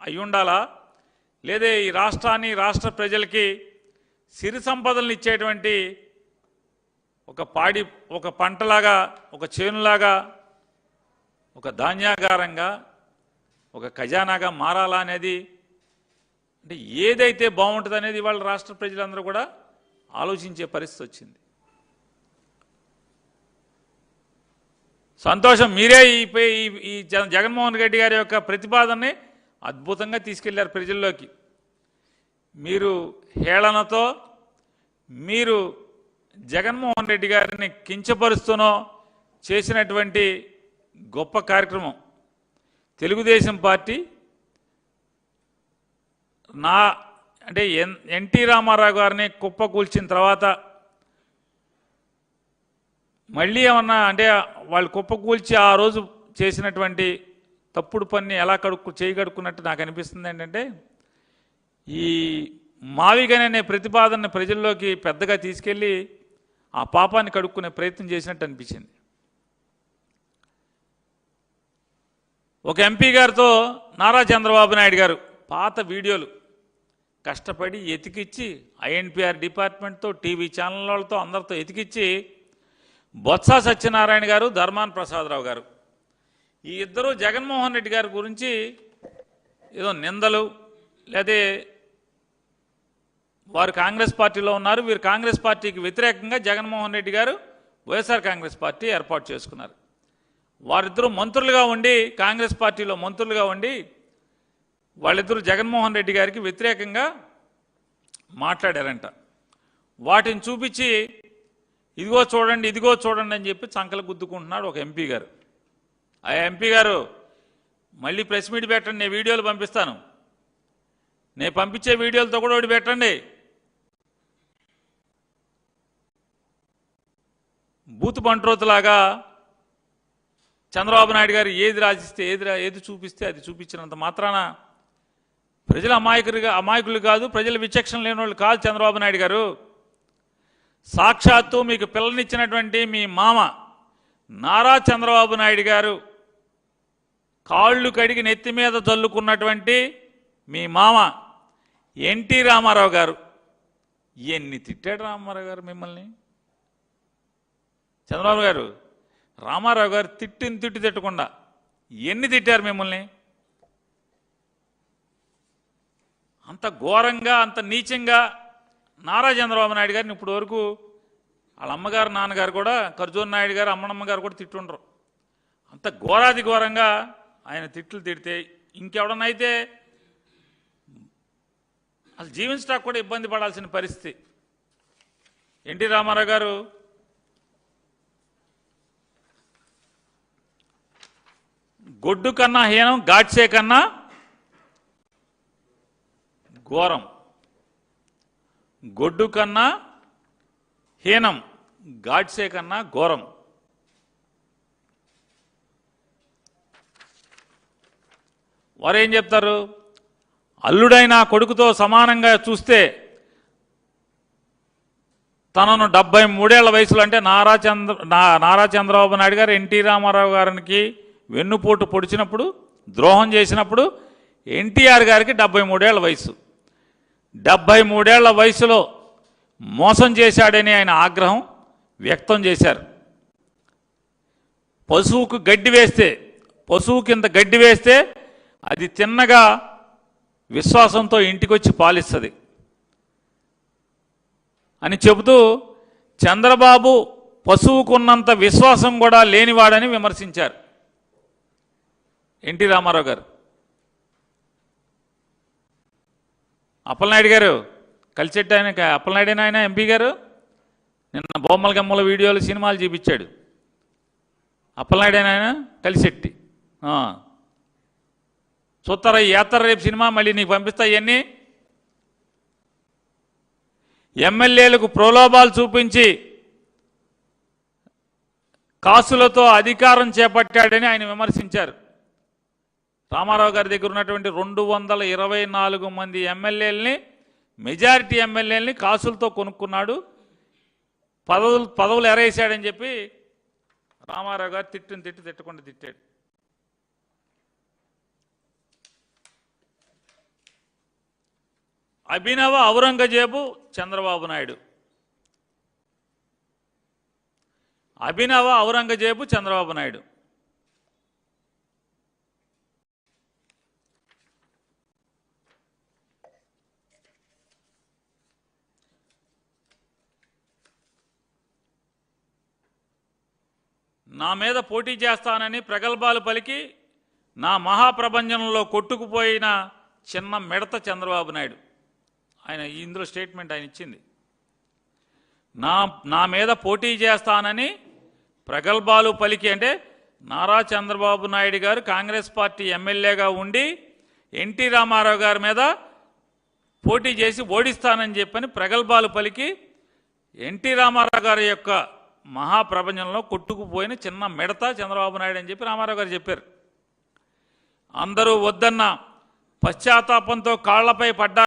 అయ్యుండాలా, లేదా ఈ రాష్ట్రాన్ని రాష్ట్ర ప్రజలకి సిరి సంపదలను ఇచ్చేటువంటి ఒక పంటలాగా, ఒక చేనులాగా, ఒక ధాన్యాగారంగా, ఒక ఖజానాగా మారాలా అనేది, అంటే ఏదైతే బాగుంటుంది అనేది ఇవాళ రాష్ట్ర ప్రజలందరూ కూడా ఆలోచించే పరిస్థితి వచ్చింది. సంతోషం, మీరే ఈ జగన్మోహన్ రెడ్డి గారి యొక్క ప్రతిపాదనని అద్భుతంగా తీసుకెళ్లారు ప్రజల్లోకి. మీరు హేళనతో, మీరు జగన్మోహన్ రెడ్డి గారిని కించపరుస్తూనో చేసినటువంటి గొప్ప కార్యక్రమం. తెలుగుదేశం పార్టీ అంటే ఎన్టీ రామారావు గారిని కుప్పకూల్చిన తర్వాత మళ్ళీ ఏమన్నా అంటే వాళ్ళు కుప్పకూల్చి ఆ రోజు చేసినటువంటి తప్పుడు పని ఎలా చేయగడుక్కున్నట్టు నాకు అనిపిస్తుంది. ఏంటంటే ఈ మావిగన్ అనే ప్రతిపాదనని ప్రజల్లోకి పెద్దగా తీసుకెళ్ళి ఆ పాపాన్ని కడుక్కునే ప్రయత్నం చేసినట్టు అనిపించింది. ఒక ఎంపీ గారితో నారా చంద్రబాబు నాయుడు గారు పాత వీడియోలు కష్టపడి ఎతికిచ్చి ఐఎన్పిఆర్ డిపార్ట్మెంట్తో, టీవీ ఛానల్ వాళ్ళతో, అందరితో ఎతికిచ్చి బొత్స సత్యనారాయణ గారు, ధర్మాన ప్రసాదరావు గారు ఈ ఇద్దరు జగన్మోహన్ రెడ్డి గారి గురించి ఏదో నిందలు, లేదా వారు కాంగ్రెస్ పార్టీలో ఉన్నారు, వీరు కాంగ్రెస్ పార్టీకి వ్యతిరేకంగా జగన్మోహన్ రెడ్డి గారు వైఎస్ఆర్ కాంగ్రెస్ పార్టీ ఏర్పాటు చేసుకున్నారు. వారిద్దరూ మంత్రులుగా ఉండి, కాంగ్రెస్ పార్టీలో మంత్రులుగా ఉండి, వాళ్ళిద్దరూ జగన్మోహన్ రెడ్డి గారికి వ్యతిరేకంగా మాట్లాడారంట. వాటిని చూపించి ఇదిగో చూడండి, ఇదిగో చూడండి అని చెప్పి చంకలు గుద్దుకుంటున్నాడు ఒక ఎంపీ గారు. ఆ ఎంపీ గారు మళ్ళీ ప్రెస్ మీట్ పెట్టండి, నేను వీడియోలు పంపిస్తాను, నేను పంపించే వీడియోలతో కూడా ఒకటి పెట్టండి. బూతు బంట్రోతులాగా చంద్రబాబు నాయుడు గారు ఏది రాసిస్తే, ఏది చూపిస్తే అది చూపించినంత మాత్రాన ప్రజలు అమాయకులు కాదు, ప్రజల విచక్షణ లేని వాళ్ళు కాదు చంద్రబాబు నాయుడు గారు. సాక్షాత్తు మీకు పిల్లనిచ్చినటువంటి మీ మామ నారా చంద్రబాబు నాయుడు గారు కాళ్ళు కడిగి నెత్తి మీద చల్లుకున్నటువంటి మీ మామ ఎన్టీ రామారావు గారు ఎన్ని తిట్టాడు రామారావు గారు మిమ్మల్ని. చంద్రబాబు గారు, రామారావు గారు తిట్టి తిట్టకుండా ఎన్ని తిట్టారు మిమ్మల్ని. అంత ఘోరంగా, అంత నీచంగా నారా చంద్రబాబు నాయుడు గారిని ఇప్పుడు వరకు వాళ్ళ అమ్మగారు, నాన్నగారు కూడా, ఖర్జూర్ నాయుడు గారు, అమ్మనమ్మ గారు కూడా తిట్టుండ్రు. అంత ఘోరాది ఘోరంగా ఆయన తిట్లు తిడితే ఇంకెవడనైతే అసలు జీవించడానికి కూడా ఇబ్బంది పడాల్సిన పరిస్థితి. ఎన్టీ రామారావు గారు గొడ్డు కన్నా హీనం, గాడ్సే కన్నా ఘోరం. గొడ్డు కన్నా హీనం, గాడ్సే కన్నా ఘోరం. వారు ఏం చెప్తారు? అల్లుడైన కొడుకుతో సమానంగా చూస్తే తనను 73 వయసులో, అంటే నారా చంద్రబాబు నాయుడు గారు ఎన్టీ రామారావు గారికి వెన్నుపోటు పొడిచినప్పుడు, ద్రోహం చేసినప్పుడు ఎన్టీఆర్ గారికి 73 వయసు. 73 వయసులో మోసం చేశాడని ఆయన ఆగ్రహం వ్యక్తం చేశారు. పశువుకు గడ్డి వేస్తే, పశువు కింద గడ్డి వేస్తే అది తిన్నగా విశ్వాసంతో ఇంటికొచ్చి పాలిస్తుంది అని చెబుతూ చంద్రబాబు పశువుకున్నంత విశ్వాసం కూడా లేనివాడని విమర్శించారు ఎన్టీ రామారావు గారు. అప్పలనాయుడు గారు కలిసెట్టి ఆయన, అప్పలనాయుడైనా ఆయన ఎంపీ గారు నిన్న బొమ్మల గమ్మల వీడియోలు, సినిమాలు చూపించాడు. అప్పలనాయుడైనా ఆయన కలిసెట్టి చూస్తారా యాత్ర రేపు సినిమా మళ్ళీ నీకు పంపిస్తా. ఇవన్నీ ఎమ్మెల్యేలకు ప్రలోభాలు చూపించి కాసులతో అధికారం చేపట్టాడని ఆయన విమర్శించారు. రామారావు గారి దగ్గర ఉన్నటువంటి 224 మంది ఎమ్మెల్యేలని, మెజారిటీ ఎమ్మెల్యేలని కాసులతో కొనుక్కున్నాడు, పదవులు ఎరేసాడని చెప్పి రామారావు గారు తిట్టకుండా తిట్టాడు. అభినవ ఔరంగజేబు చంద్రబాబు నాయుడు. అభినవ ఔరంగజేబు చంద్రబాబు నాయుడు. నా మీద పోటీ చేస్తానని ప్రగల్భాలు పలికి నా మహాప్రపంచంలో కొట్టుకుపోయిన చిన్న మిడత చంద్రబాబు నాయుడు. ఆయన ఇందులో స్టేట్మెంట్ ఆయన ఇచ్చింది. నా మీద పోటీ చేస్తానని ప్రగల్భాలు పలికి అంటే నారా చంద్రబాబు నాయుడు గారు కాంగ్రెస్ పార్టీ ఎమ్మెల్యేగా ఉండి ఎన్టీ రామారావు గారి మీద పోటీ చేసి ఓడిస్తానని చెప్పని ప్రగల్భాలు పలికి ఎన్టీ రామారావు గారి యొక్క మహాప్రపంచంలో కొట్టుకుపోయిన చిన్న మిడత చంద్రబాబు నాయుడు అని చెప్పి రామారావు గారు చెప్పారు. అందరూ వద్దన్న పశ్చాత్తాపంతో కాళ్లపై పడ్డారు.